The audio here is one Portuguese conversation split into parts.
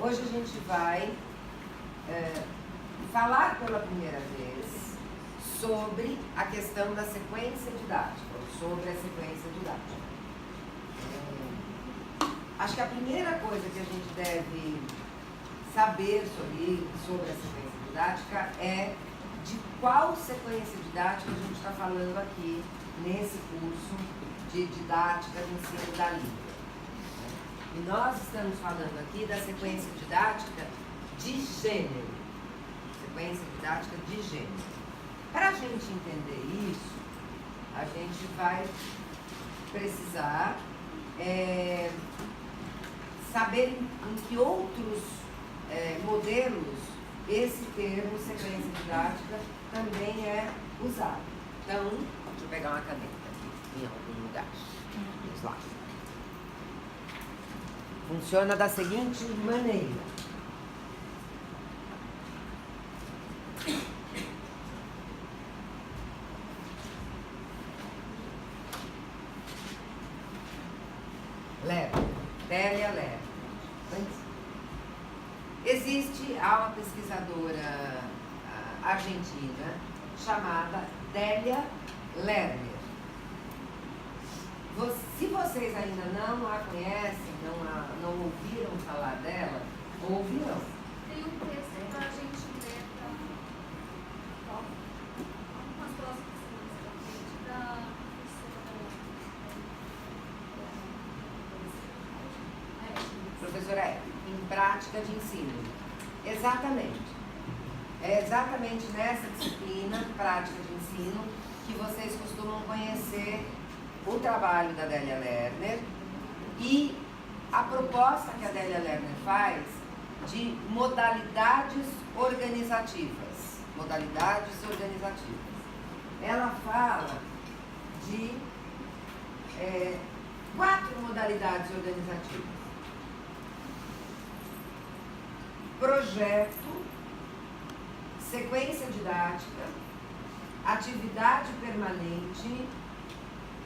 Hoje a gente vai falar pela primeira vez sobre a questão da sequência didática, ou sobre a sequência didática. Acho que a primeira coisa que a gente deve saber sobre a sequência didática é de qual sequência didática a gente está falando aqui nesse curso de didática do ensino da língua. E nós estamos falando aqui da sequência didática de gênero. Sequência didática de gênero. Para a gente entender isso, a gente vai precisar saber em que outros modelos esse termo sequência didática também é usado. Então, deixa eu pegar uma caneta aqui em algum lugar. Vamos lá. Funciona da seguinte maneira. Délia Lerner. Existe uma pesquisadora argentina chamada Délia Lerner. Se vocês ainda não a conhecem, não ouviram falar dela, ouvirão. Tem um texto para a gente ler algumas próximas semanas da professora em prática de ensino. Exatamente. É exatamente nessa disciplina, prática de ensino, que vocês costumam conhecer o trabalho da Délia Lerner e a proposta que a Délia Lerner faz de modalidades organizativas. Modalidades organizativas. Ela fala de 4 modalidades organizativas. Projeto, sequência didática, atividade permanente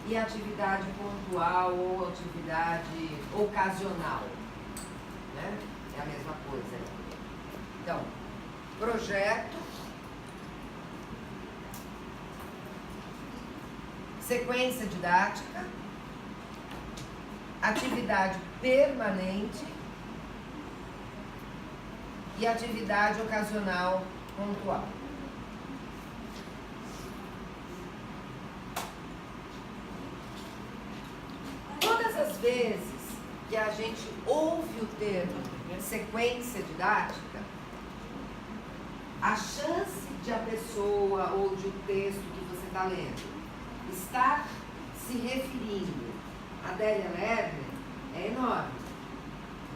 e atividade pontual ou atividade ocasional. Né? É a mesma coisa. Então, projeto, sequência didática, atividade permanente e atividade ocasional pontual. Todas as vezes que a gente ouve o termo sequência didática, a chance de a pessoa ou de o texto que você está lendo estar se referindo a Délia Lerner é enorme,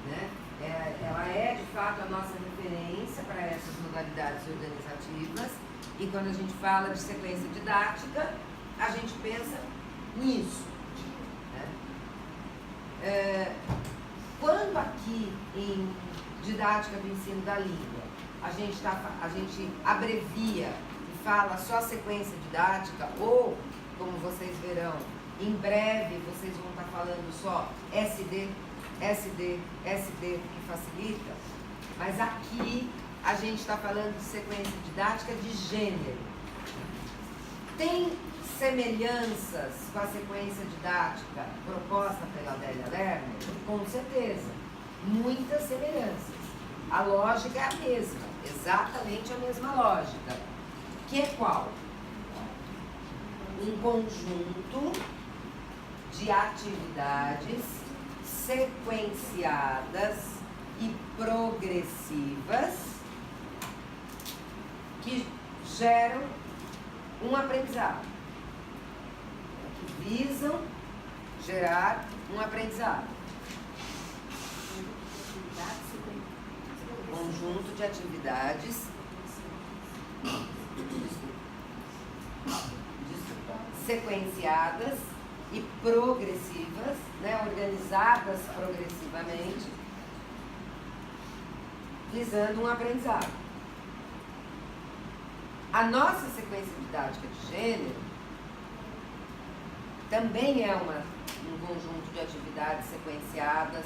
né? Ela é, de fato, a nossa referência para essas modalidades organizativas. E quando a gente fala de sequência didática, a gente pensa nisso. Né? Quando aqui em didática do ensino da língua, a gente abrevia e fala só sequência didática, ou, como vocês verão, em breve vocês vão estar falando só SD, que facilita, mas aqui a gente está falando de sequência didática de gênero. Tem semelhanças com a sequência didática proposta pela Délia Lerner? Com certeza, muitas semelhanças. A lógica é a mesma, exatamente a mesma lógica. Que é qual? Um conjunto de atividades sequenciadas e progressivas que geram um aprendizado, que visam gerar um aprendizado. Conjunto de atividades sequenciadas e progressivas, né, organizadas progressivamente, visando um aprendizado. A nossa sequência didática de gênero também é um conjunto de atividades sequenciadas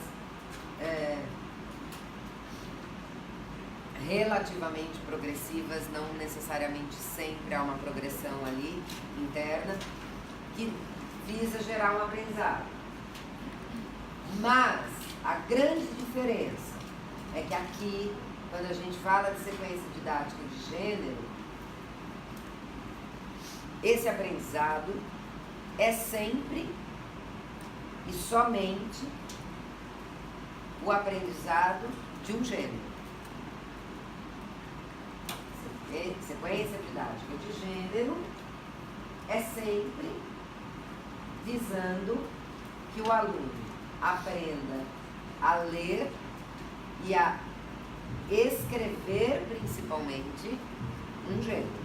relativamente progressivas, não necessariamente sempre há uma progressão ali interna, que visa gerar um aprendizado. Mas a grande diferença é que aqui, quando a gente fala de sequência didática de gênero, esse aprendizado é sempre e somente o aprendizado de um gênero. Sequência didática de gênero é sempre visando que o aluno aprenda a ler e a escrever, principalmente, um gênero.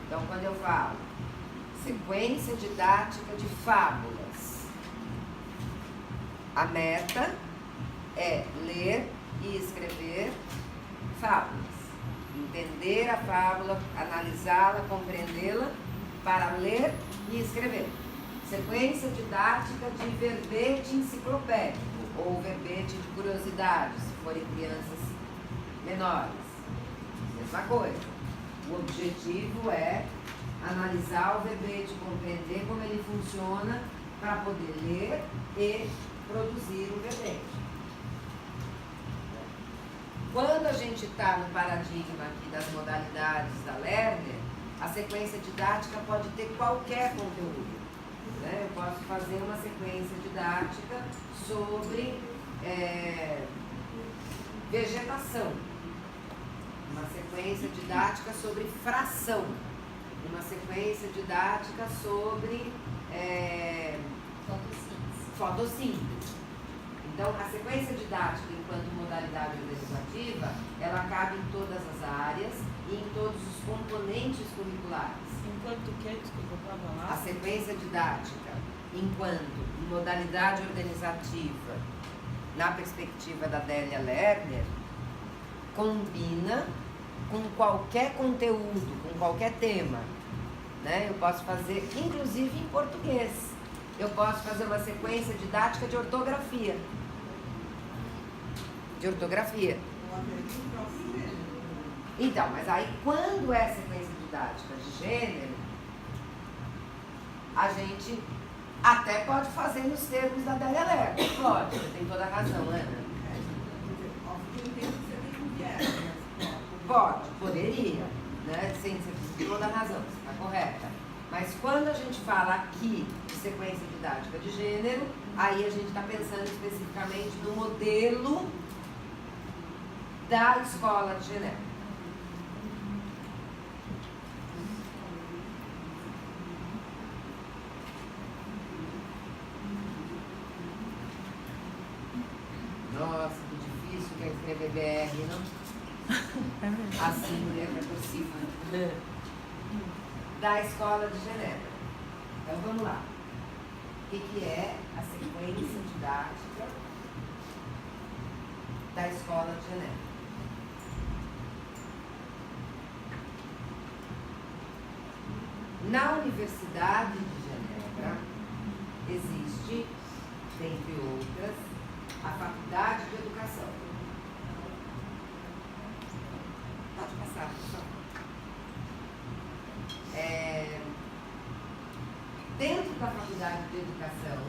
Então, quando eu falo sequência didática de fábulas, a meta é ler e escrever fábulas. Entender a fábula, analisá-la, compreendê-la, para ler e escrever. Sequência didática de verbete enciclopédico ou verbete de curiosidade, se forem crianças menores. Mesma coisa. O objetivo é analisar o verbete, compreender como ele funciona para poder ler e produzir o verbete. Quando a gente está no paradigma aqui das modalidades da Lerner, a sequência didática pode ter qualquer conteúdo. Né? Eu posso fazer uma sequência didática sobre vegetação, uma sequência didática sobre fração, uma sequência didática sobre fotossíntese. Então, a sequência didática, enquanto modalidade organizativa, ela cabe em todas as áreas e em todos os componentes curriculares. Enquanto que, desculpa, eu estava lá. A sequência didática, enquanto modalidade organizativa, na perspectiva da Adélia Lerner, combina com qualquer conteúdo, com qualquer tema. Né? Eu posso fazer, inclusive em português, eu posso fazer uma sequência didática de ortografia. Então, mas aí quando é sequência didática de gênero, a gente até pode fazer nos termos da Adélia Lerner. Pode, você tem toda a razão, Ana. Poderia, né? Sim, você tem toda a razão, você está correta. Mas quando a gente fala aqui de sequência didática de gênero, aí a gente está pensando especificamente no modelo da escola de Genebra. Nossa, que difícil que é escrever BR, não? Assim, letra possível. Da escola de Genebra. Então vamos lá. O que é a sequência didática da escola de Genebra? Na Universidade de Genebra existe, dentre outras, a Faculdade de Educação. Pode passar, por favor. Dentro da Faculdade de Educação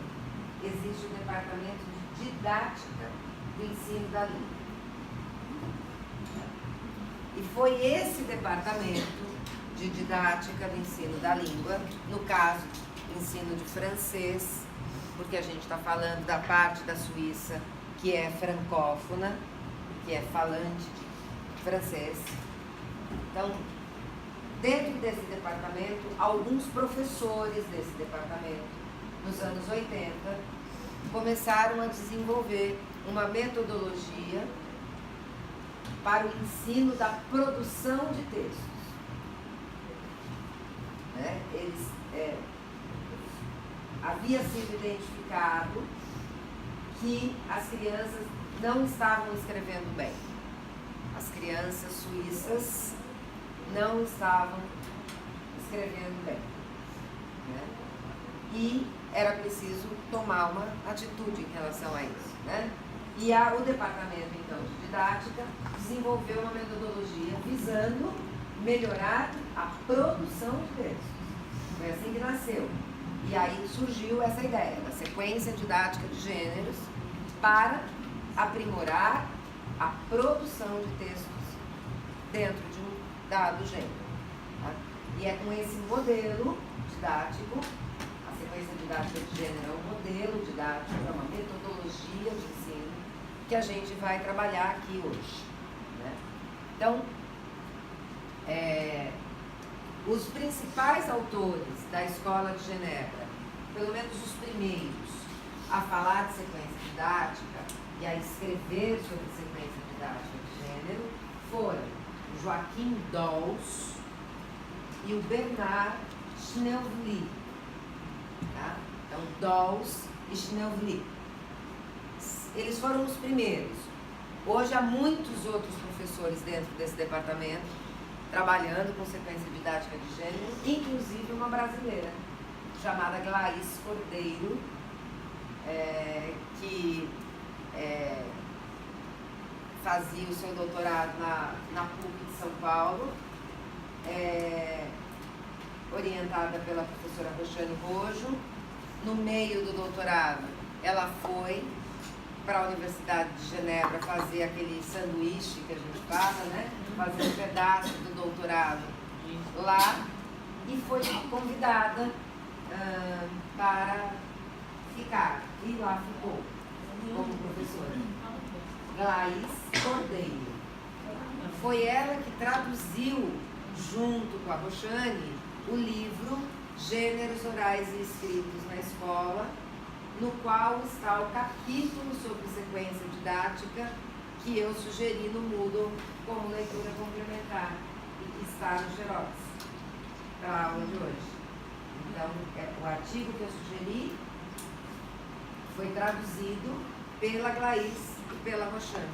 existe o Departamento de Didática do Ensino da Língua. E foi esse departamento de didática do ensino da língua, no caso, ensino de francês, porque a gente está falando da parte da Suíça que é francófona, que é falante de francês. Então, dentro desse departamento, alguns professores desse departamento, nos anos 80, começaram a desenvolver uma metodologia para o ensino da produção de textos. Né? Havia sido identificado que as crianças não estavam escrevendo bem. As crianças suíças não estavam escrevendo bem. Né? E era preciso tomar uma atitude em relação a isso. Né? E o departamento, então, de didática desenvolveu uma metodologia visando melhorar a produção de textos. Foi assim que nasceu. E aí surgiu essa ideia da sequência didática de gêneros para aprimorar a produção de textos dentro de um dado gênero. Tá? E é com esse modelo didático, a sequência didática de gênero é um modelo didático, é uma metodologia de ensino que a gente vai trabalhar aqui hoje. Né? Então, os principais autores da Escola de Genebra, pelo menos os primeiros, a falar de sequência didática e a escrever sobre sequência didática de gênero, foram o Joachim Dawes e o Bernard Schneuvely. Tá? Então, Dawes e Schneuvely. Eles foram os primeiros. Hoje há muitos outros professores dentro desse departamento trabalhando com sequência didática de gênero, inclusive uma brasileira chamada Glaís Cordeiro, que fazia o seu doutorado na PUC de São Paulo, orientada pela professora Roxane Rojo. No meio do doutorado, ela foi para a Universidade de Genebra fazer aquele sanduíche que a gente fala, né? Fazer um pedaço do doutorado lá e foi convidada para ficar. E lá ficou como professora. Glaís Cordeiro. Foi ela que traduziu, junto com a Roxane, o livro Gêneros Orais e Escritos na Escola, no qual está o capítulo sobre sequência didática que eu sugeri no Moodle como leitura complementar e que está no Xerox para a aula de hoje. Então, o artigo que eu sugeri foi traduzido pela Glaís e pela Roxane.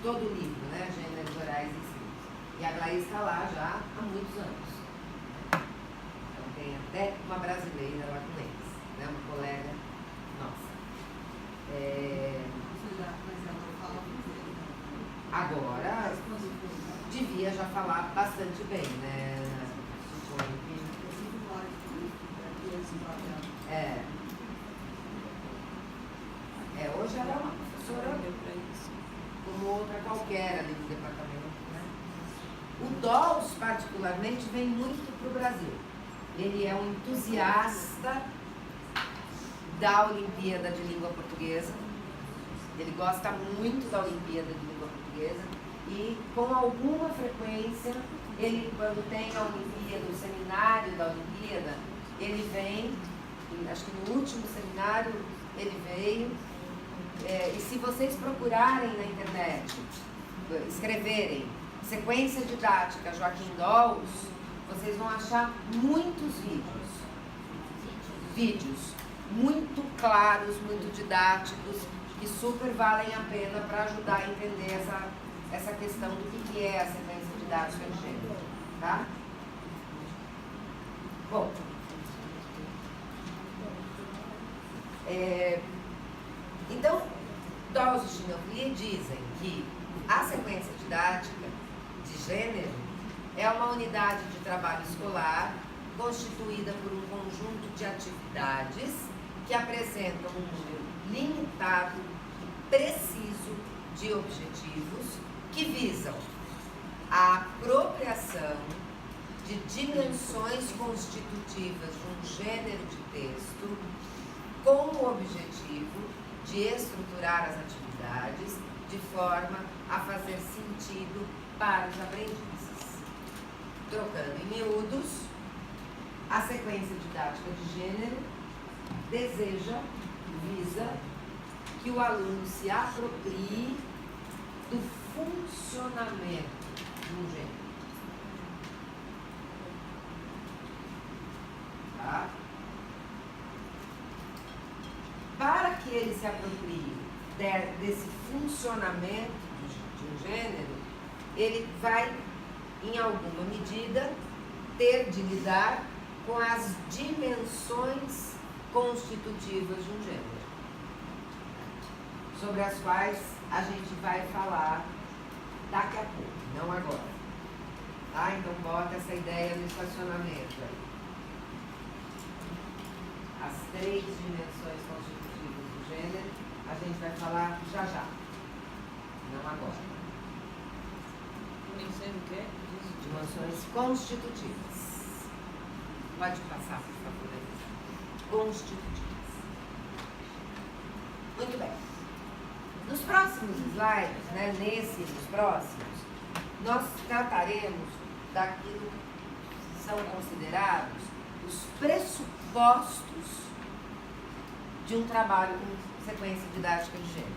Todo o livro, né? Gêneros Orais e Escritos. E a Glaís está lá já há muitos anos. Então, tem até uma brasileira lá com eles, né? Uma colega nossa. Agora, devia já falar bastante bem, né? Hoje ela é uma professora como outra qualquer ali do departamento, né? O Dawes, particularmente, vem muito para o Brasil. Ele é um entusiasta da Olimpíada de Língua Portuguesa. Ele gosta muito da Olimpíada de Língua Portuguesa e, com alguma frequência, ele, quando tem a Olimpíada, o seminário da Olimpíada, ele vem, acho que no último seminário ele veio, e se vocês procurarem na internet, escreverem sequência didática Joachim Dawes, vocês vão achar muitos vídeos muito claros, muito didáticos, que super valem a pena para ajudar a entender essa questão do que é a sequência didática de gênero, tá? Bom, então, Dawes e Schneuvely dizem que a sequência didática de gênero é uma unidade de trabalho escolar constituída por um conjunto de atividades que apresentam um número limitado e preciso de objetivos que visam a apropriação de dimensões constitutivas de um gênero de texto com o objetivo de estruturar as atividades de forma a fazer sentido para os aprendizes. Trocando em miúdos, a sequência didática de gênero visa que o aluno se aproprie do funcionamento de um gênero. Tá? Para que ele se aproprie desse funcionamento de um gênero, ele vai, em alguma medida, ter de lidar com as dimensões constitutivas de um gênero. sobre as quais a gente vai falar daqui a pouco, não agora. Tá? Então bota essa ideia do estacionamento aí. As 3 dimensões constitutivas do gênero, a gente vai falar já já, não agora. Conhecendo o quê? Dimensões constitutivas. Pode passar, por favor. Constitutivas. Muito bem. Nos próximos slides, né, nesse e nos próximos, nós trataremos daquilo que são considerados os pressupostos de um trabalho com sequência didática de gênero.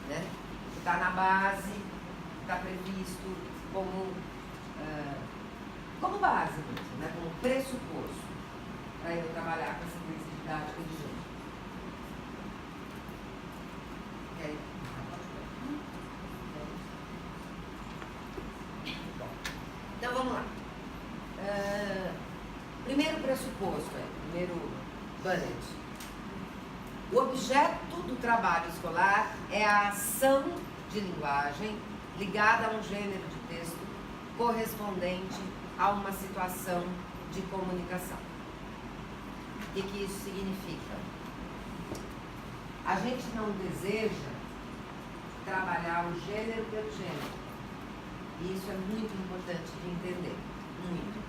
Né? Que está na base, está previsto como base mesmo, né? Como pressuposto para eu trabalhar com a sequência didática de gênero. Então vamos lá. Primeiro pressuposto, primeiro bullet. O objeto do trabalho escolar é a ação de linguagem ligada a um gênero de texto correspondente a uma situação de comunicação. O que isso significa? A gente não deseja trabalhar o gênero pelo gênero. E isso é muito importante de entender. Muito.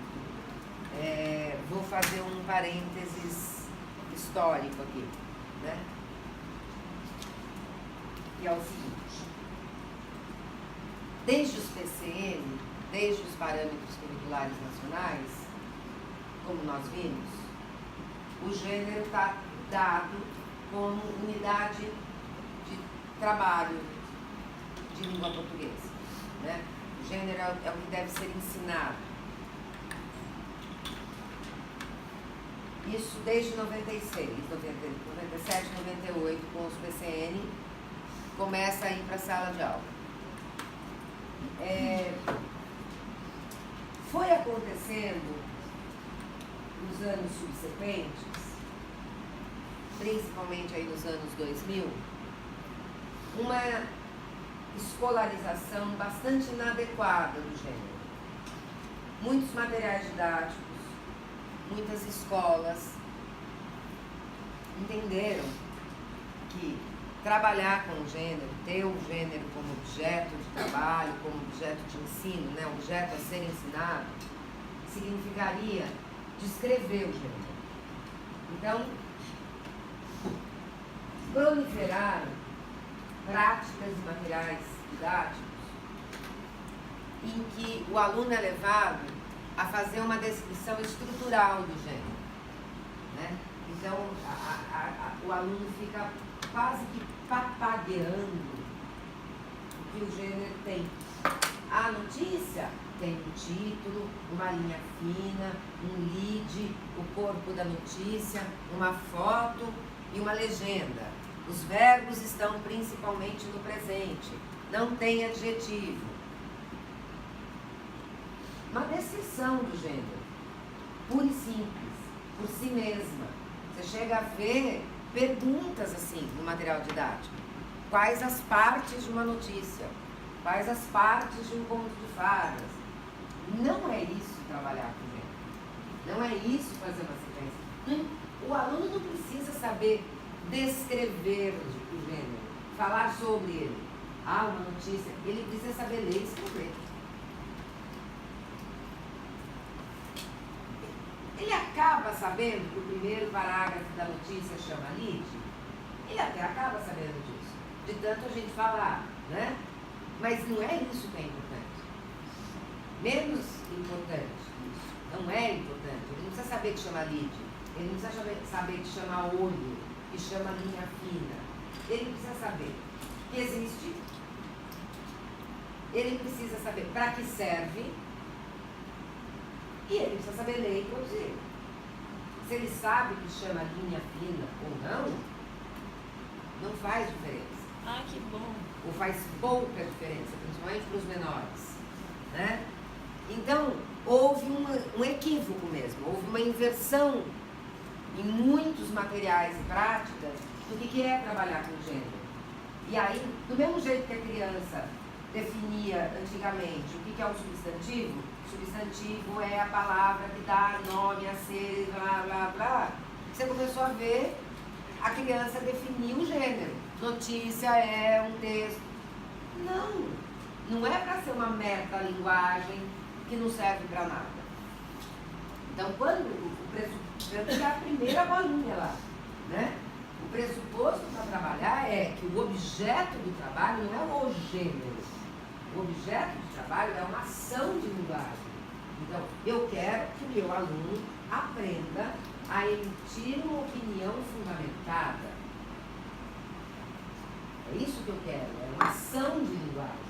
Vou fazer um parênteses histórico aqui. Né? E é o seguinte. Desde os PCN, desde os parâmetros curriculares nacionais, como nós vimos, o gênero está dado como unidade de trabalho de língua portuguesa. Né? O gênero é o que deve ser ensinado. Isso desde 96, 97, 98, com os PCN, começa a ir para a sala de aula. Foi acontecendo nos anos subsequentes, principalmente aí nos anos 2000, uma escolarização bastante inadequada do gênero. Muitos materiais didáticos, muitas escolas entenderam que trabalhar com o gênero, ter o gênero como objeto de trabalho, como objeto de ensino, né, objeto a ser ensinado, significaria descrever o gênero. Então, proliferaram práticas e materiais didáticos em que o aluno é levado a fazer uma descrição estrutural do gênero. Né? Então, o aluno fica quase que papagueando o que o gênero tem. A notícia tem um título, uma linha fina, um lead, o corpo da notícia, uma foto e uma legenda. Os verbos estão principalmente no presente, não tem adjetivo. Uma descrição do gênero, pura e simples, por si mesma. Você chega a ver perguntas assim no material didático. Quais as partes de uma notícia? Quais as partes de um conto de fadas? Não é isso trabalhar com gênero. Não é isso fazer uma sequência. O aluno não precisa saber descrever o gênero, falar sobre ele. Uma notícia. Ele precisa saber ler e escrever. Ele acaba sabendo que o primeiro parágrafo da notícia chama lead. Ele até acaba sabendo disso. De tanto a gente falar, né? Mas não é isso que é importante. Menos importante isso. Não é importante. Ele não precisa saber que chama lead. Ele não precisa saber que chama olho, que chama linha fina. Ele precisa saber que existe. Ele precisa saber para que serve. E ele precisa saber ler e produzir. Se ele sabe que chama linha fina ou não faz diferença. Que bom. Ou faz pouca diferença, principalmente para os menores. Né? Então, houve um equívoco mesmo, houve uma inversão em muitos materiais e práticas do que é trabalhar com gênero. E aí, do mesmo jeito que a criança definia antigamente o que é um substantivo, substantivo é a palavra que dá nome a ser, blá, blá, blá. Você começou a ver a criança definir o gênero. Notícia é um texto. Não é para ser uma metalinguagem que não serve para nada. Então, quando o pressuposto é a primeira bolinha lá, né? O pressuposto para trabalhar é que o objeto do trabalho não é o gênero. O objeto do trabalho é uma ação de linguagem. Então, eu quero que o meu aluno aprenda a emitir uma opinião fundamentada. É isso que eu quero, é uma ação de linguagem.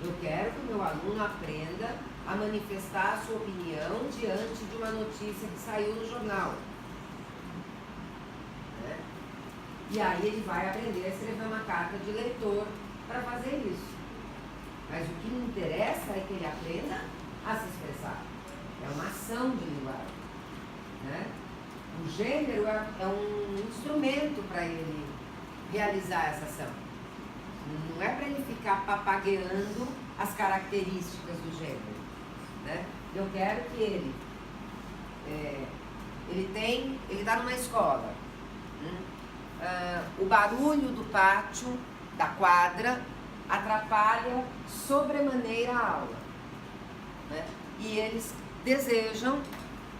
Eu quero que o meu aluno aprenda a manifestar a sua opinião diante de uma notícia que saiu no jornal. Né? E aí ele vai aprender a escrever uma carta de leitor para fazer isso. Mas o que me interessa é que ele aprenda a se expressar. É uma ação de linguagem. Né? O gênero é um instrumento para ele realizar essa ação. Não é para ele ficar papagueando as características do gênero. Né? Eu quero que ele está numa escola. O barulho do pátio, da quadra, atrapalha sobremaneira a aula. Né? E eles desejam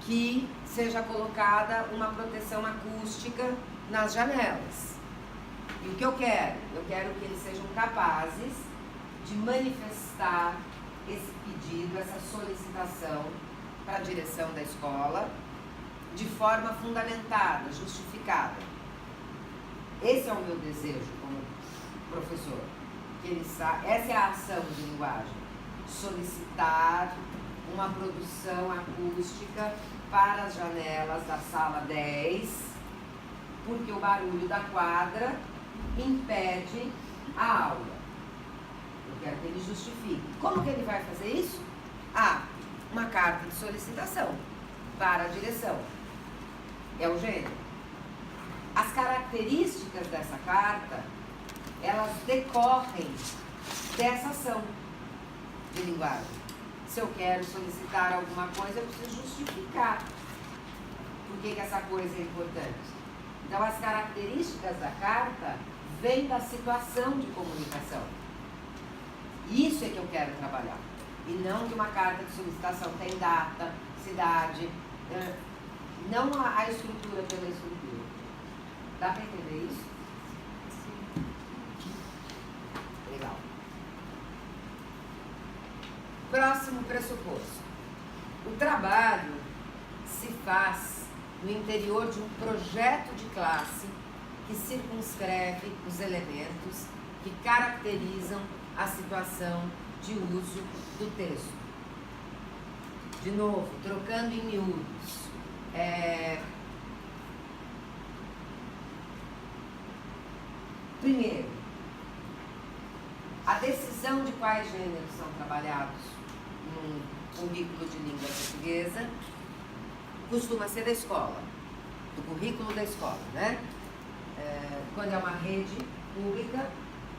que seja colocada uma proteção acústica nas janelas. E o que eu quero? Eu quero que eles sejam capazes de manifestar esse pedido, essa solicitação para a direção da escola de forma fundamentada, justificada. Esse é o meu desejo como professor. Essa é a ação de linguagem. Solicitar uma produção acústica para as janelas da sala 10, porque o barulho da quadra impede a aula. Eu quero que ele justifique. Como que ele vai fazer isso? Uma carta de solicitação para a direção. É o gênero. As características dessa carta, elas decorrem dessa ação de linguagem. Se eu quero solicitar alguma coisa, eu preciso justificar por que essa coisa é importante. Então, as características da carta vêm da situação de comunicação. Isso é que eu quero trabalhar. E não que uma carta de solicitação tem data, cidade, não a estrutura pela estrutura. Dá para entender isso? Sim. Legal. Próximo pressuposto. O trabalho se faz no interior de um projeto de classe que circunscreve os elementos que caracterizam a situação de uso do texto. De novo, trocando em miúdos. Primeiro, a decisão de quais gêneros são trabalhados num currículo de língua portuguesa costuma ser da escola, do currículo da escola, né? Quando é uma rede pública,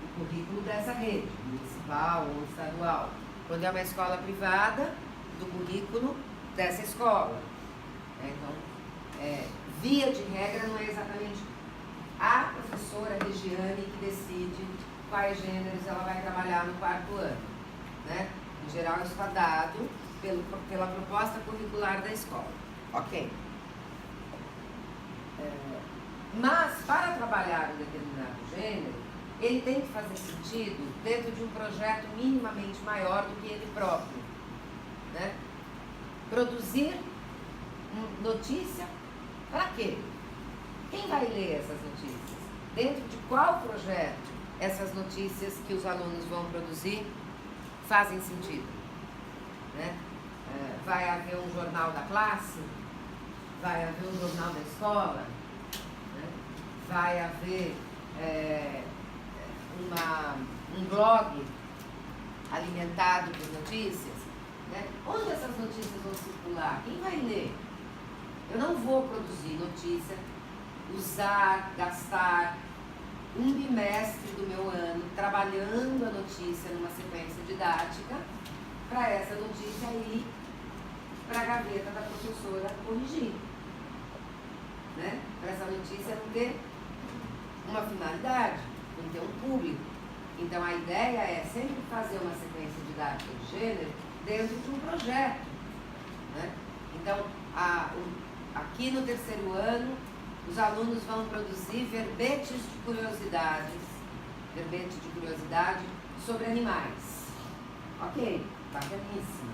o currículo dessa rede, municipal ou estadual. Quando é uma escola privada, do currículo dessa escola. Então, via de regra, não é exatamente a professora Regiane que decide quais gêneros ela vai trabalhar no 4º ano. Né? Em geral, isso está dado pela proposta curricular da escola. Ok. Mas, para trabalhar um determinado gênero, ele tem que fazer sentido dentro de um projeto minimamente maior do que ele próprio. Né? Produzir notícia, para quê? Quem vai ler essas notícias? Dentro de qual projeto essas notícias que os alunos vão produzir fazem sentido? Né? Vai haver um jornal da classe? Vai haver um jornal da escola? Né? Vai haver um blog alimentado por notícias? Né? Onde essas notícias vão circular? Quem vai ler? Eu não vou produzir notícia, usar, gastar um bimestre do meu ano trabalhando a notícia numa sequência didática, para essa notícia ir para a gaveta da professora corrigir. Né? Para essa notícia não ter uma finalidade, não ter um público. Então a ideia é sempre fazer uma sequência didática de gênero dentro de um projeto. Né? Então, aqui no terceiro ano, os alunos vão produzir verbetes de curiosidades, verbete de curiosidade sobre animais. Ok, bacaníssimo.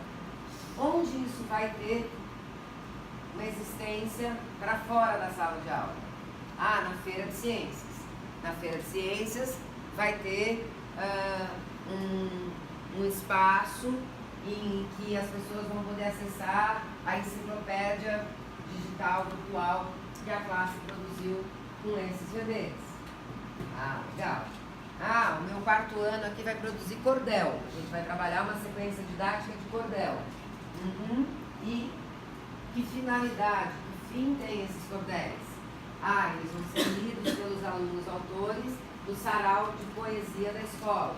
Onde isso vai ter uma existência para fora da sala de aula? Na Feira de Ciências. Na Feira de Ciências vai ter um espaço em que as pessoas vão poder acessar a enciclopédia digital virtual que a classe produziu com esses verbetes. Legal. O meu quarto ano aqui vai produzir cordel. A gente vai trabalhar uma sequência didática de cordel. E que finalidade, que fim tem esses cordéis? Eles vão ser lidos pelos alunos autores do sarau de poesia da escola.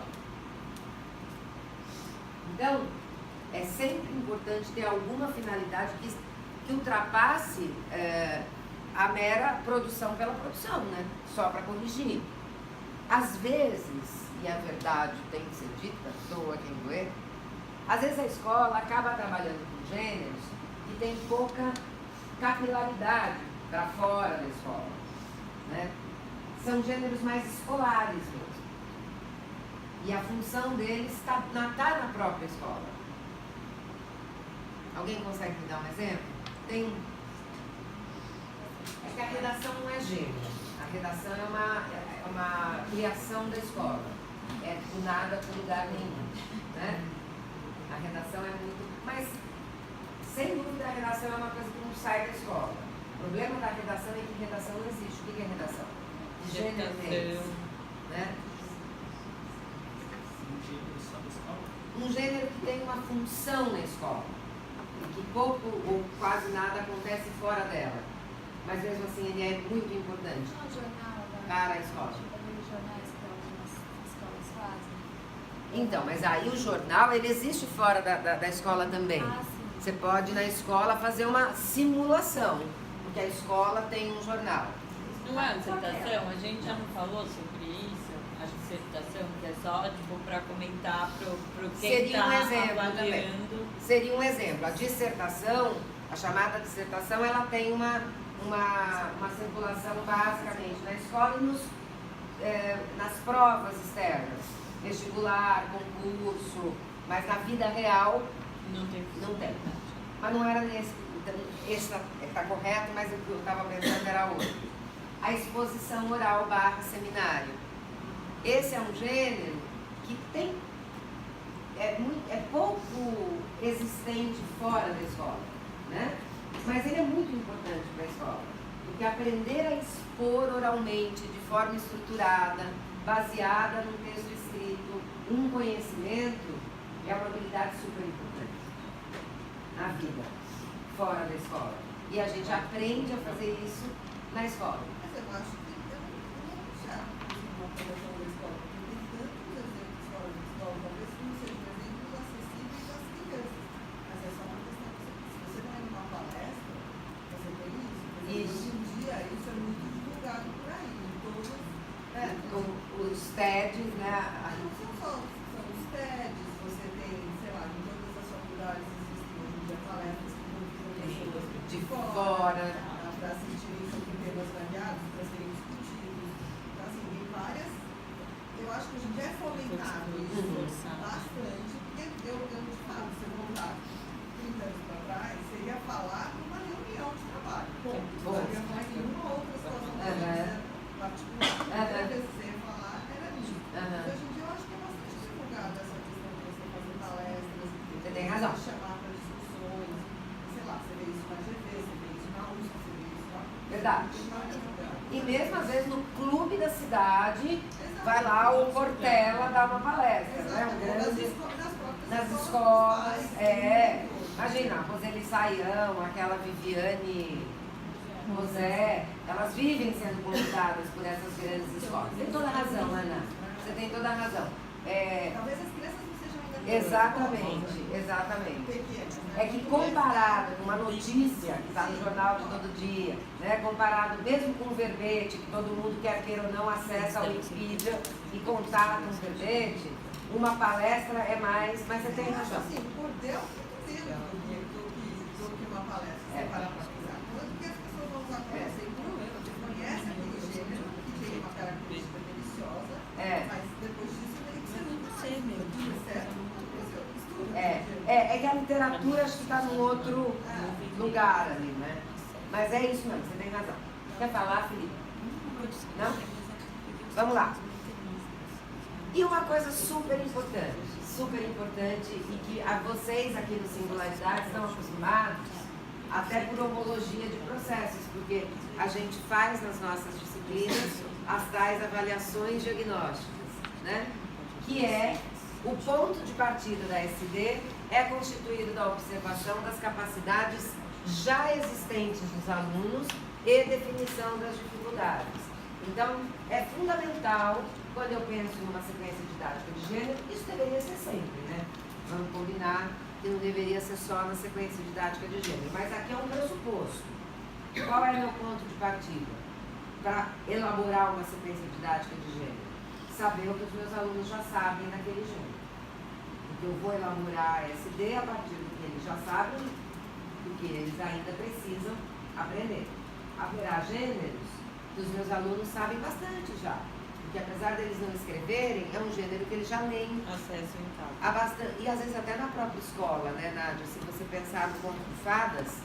Então, é sempre importante ter alguma finalidade que ultrapasse a mera produção pela produção, né? Só para corrigir. Às vezes, e a verdade tem que ser dita, doa quem doer, às vezes a escola acaba trabalhando com gêneros que tem pouca capilaridade para fora da escola. Né? São gêneros mais escolares mesmo. E a função deles está na própria escola. Alguém consegue me dar um exemplo? É que a redação não é gênero. A redação é uma criação da escola. É do nada para lugar nenhum. Né? A redação é muito... Mas, sem dúvida, a redação é uma coisa que não sai da escola. O problema da redação é que redação não existe. O que é redação? De gênero deles. Né? Um gênero que tem uma função na escola. E que pouco ou quase nada acontece fora dela. Mas mesmo assim ele é muito importante para a escola. Então, mas aí o jornal, ele existe fora da escola também. Você pode, na escola, fazer uma simulação, porque a escola tem um jornal. Não é a dissertação? A gente já não falou sobre isso? A dissertação, que é só, para comentar pro quem está avaliando. Seria um exemplo. A dissertação, a chamada dissertação, ela tem uma circulação basicamente na escola e nas provas externas, vestibular, concurso, mas na vida real não tem. Mas não era nesse, então, esse está correto, mas o que eu estava pensando era outro. A exposição oral / seminário. Esse é um gênero que é pouco existente fora da escola, né? Mas ele é muito importante para a escola, porque aprender a expor oralmente, de forma estruturada, baseada num texto escrito, um conhecimento, é uma habilidade super importante na vida, fora da escola. E a gente aprende a fazer isso na escola. Mas eu acho que eu não já uma formação da escola, porque tem tantos exemplos fora da escola, talvez que não sejam exemplos acessíveis às crianças. Mas é só uma questão de se você vai numa palestra, você tem isso. Hoje em dia isso é muito divulgado por aí, em todas os TEDs, né? Não são os TEDs, você tem, sei lá, em todas as faculdades existem hoje em dia palestras que convidam pessoas de fora para assistirem sobre temas variados, para serem discutidos. Então, assim, tem várias. Eu acho que a gente é fomentado isso bastante, porque eu de fato, se eu voltar 30 anos para trás, seria falar numa reunião de trabalho. Bom, não seria mais nenhuma outra situação particular. A vez que você ia falar era isso. Mas hoje em dia eu acho que é bastante divulgado essa questão de você fazer palestras, você tem razão. Chamar para discussões, sei lá, você vê isso na GV, você vê isso na USP, você vê isso lá. Verdade. E mesmo às vezes no clube da cidade, vai lá o Portela dar uma palestra, né? Nas escolas, imagina, a Roseli Saião, aquela Viviane Mosé, elas vivem sendo convidadas por essas grandes escolas. Tem toda a razão, Ana. Você tem toda a razão. Talvez as crianças não sejam ainda Exatamente. pequenas, né? É que comparado com uma notícia que está no jornal de todo dia, né, comparado mesmo com um verbete, que todo mundo quer queira ou não acessa a Wikipedia e contata um verbete, uma palestra é mais, mas você tem Eu acho razão. assim, por Deus, do que uma palestra, você parar para pensar. Quanto que as pessoas vão usar conhecer que conhecem aquele gênero, que tem uma característica deliciosa, mas depois disso meio que você nunca sei mesmo, certo? É que a literatura acho que está num outro lugar ali, né? Mas é isso mesmo, você tem razão. Quer falar, Felipe? Não? Vamos lá. E uma coisa super importante e que a vocês aqui no Singularidade estão acostumados até por homologia de processos, porque a gente faz nas nossas disciplinas as tais avaliações diagnósticas, né? Que é o ponto de partida da SD é constituído da observação das capacidades já existentes dos alunos e definição das dificuldades. Então, é fundamental, quando eu penso numa sequência didática de gênero, isso deveria ser sempre, né? Vamos combinar que não deveria ser só na sequência didática de gênero, mas aqui é um pressuposto. Qual é meu ponto de partida para elaborar uma sequência didática de gênero? Saber o que os meus alunos já sabem daquele gênero. Porque eu vou elaborar a SD a partir do que eles já sabem e do que eles ainda precisam aprender. Haverá gêneros que os meus alunos sabem bastante já. Porque apesar deles não escreverem, é um gênero que eles já leem. Acesso em casa. E às vezes até na própria escola, né, Nádia? Se você pensar no conto de fadas,